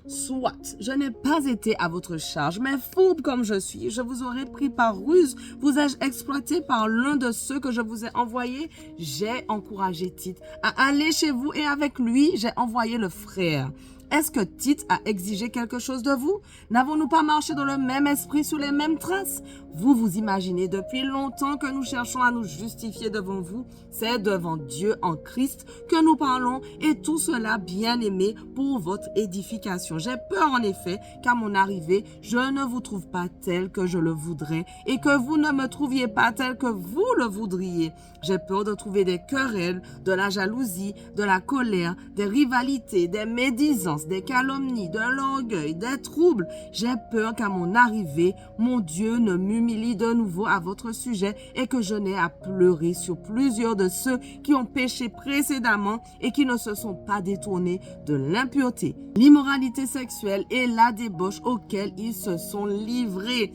Soit, je n'ai pas été à votre charge, mais fourbe comme je suis, je vous aurais pris par ruse, vous ai-je exploité par l'un de ceux que je vous ai envoyés. J'ai encouragé Tite à aller chez vous et avec lui, j'ai envoyé le frère. Est-ce que Tite a exigé quelque chose de vous? N'avons-nous pas marché dans le même esprit, sur les mêmes traces? Vous vous imaginez depuis longtemps que nous cherchons à nous justifier devant vous. C'est devant Dieu en Christ que nous parlons et tout cela, bien-aimé, pour votre édification. J'ai peur en effet qu'à mon arrivée, je ne vous trouve pas tel que je le voudrais et que vous ne me trouviez pas tel que vous le voudriez. J'ai peur de trouver des querelles, de la jalousie, de la colère, des rivalités, des médisances, des calomnies, de l'orgueil, des troubles. J'ai peur qu'à mon arrivée, mon Dieu ne m'humilie de nouveau à votre sujet et que je n'ai à pleurer sur plusieurs de ceux qui ont péché précédemment et qui ne se sont pas détournés de l'impureté, l'immoralité sexuelle et la débauche auxquelles ils se sont livrés.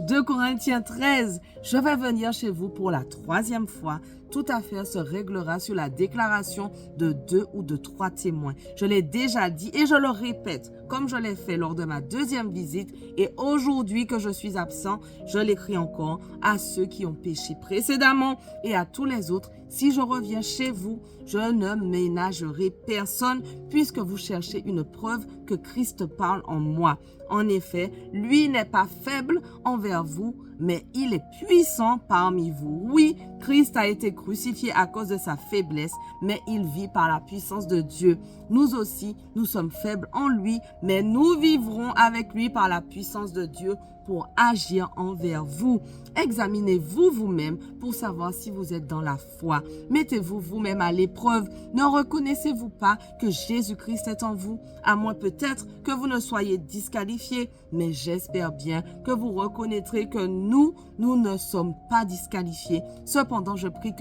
2 Corinthiens 13, je vais venir chez vous pour la 3e fois. Toute affaire se réglera sur la déclaration de 2 ou de 3 témoins. Je l'ai déjà dit et je le répète, comme je l'ai fait lors de ma 2e visite et aujourd'hui que je suis absent, je l'écris encore à ceux qui ont péché précédemment et à tous les autres. Si je reviens chez vous, je ne ménagerai personne puisque vous cherchez une preuve que Christ parle en moi. En effet, lui n'est pas faible envers vous, mais il est puissant parmi vous. Oui, Christ a été crucifié à cause de sa faiblesse, mais il vit par la puissance de Dieu. Nous aussi, nous sommes faibles en lui, mais nous vivrons avec lui par la puissance de Dieu pour agir envers vous. Examinez-vous vous-même pour savoir si vous êtes dans la foi. Mettez-vous vous-même à l'épreuve. Ne reconnaissez-vous pas que Jésus-Christ est en vous? À moins peut-être que vous ne soyez disqualifiés, mais j'espère bien que vous reconnaîtrez que nous ne sommes pas disqualifiés. Cependant, je prie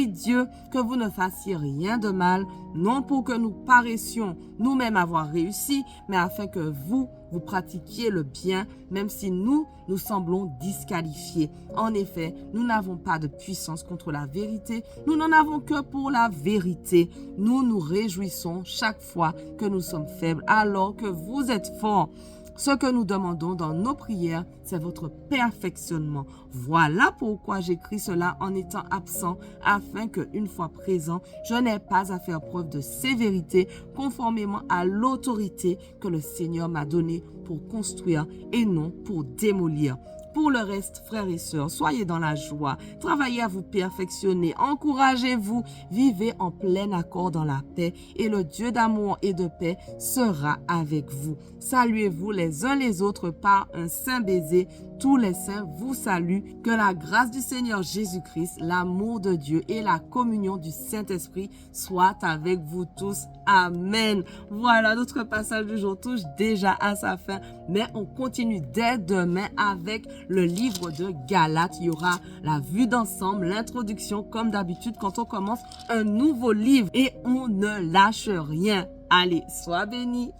Dieu que vous ne fassiez rien de mal, non pour que nous paraissions nous-mêmes avoir réussi, mais afin que vous pratiquiez le bien, même si nous semblons disqualifiés. En effet, nous n'avons pas de puissance contre la vérité, nous n'en avons que pour la vérité. Nous nous réjouissons chaque fois que nous sommes faibles, alors que vous êtes forts. Ce que nous demandons dans nos prières, c'est votre perfectionnement. Voilà pourquoi j'écris cela en étant absent, afin qu'une fois présent, je n'ai pas à faire preuve de sévérité conformément à l'autorité que le Seigneur m'a donnée pour construire et non pour démolir. Pour le reste, frères et sœurs, soyez dans la joie, travaillez à vous perfectionner, encouragez-vous, vivez en plein accord dans la paix et le Dieu d'amour et de paix sera avec vous. Saluez-vous les uns les autres par un saint baiser. Tous les saints vous saluent. Que la grâce du Seigneur Jésus-Christ, l'amour de Dieu et la communion du Saint-Esprit soient avec vous tous. Amen. Voilà, notre passage du jour touche déjà à sa fin, mais on continue dès demain avec le livre de Galates. Il y aura la vue d'ensemble, l'introduction comme d'habitude quand on commence un nouveau livre et on ne lâche rien. Allez, sois bénis.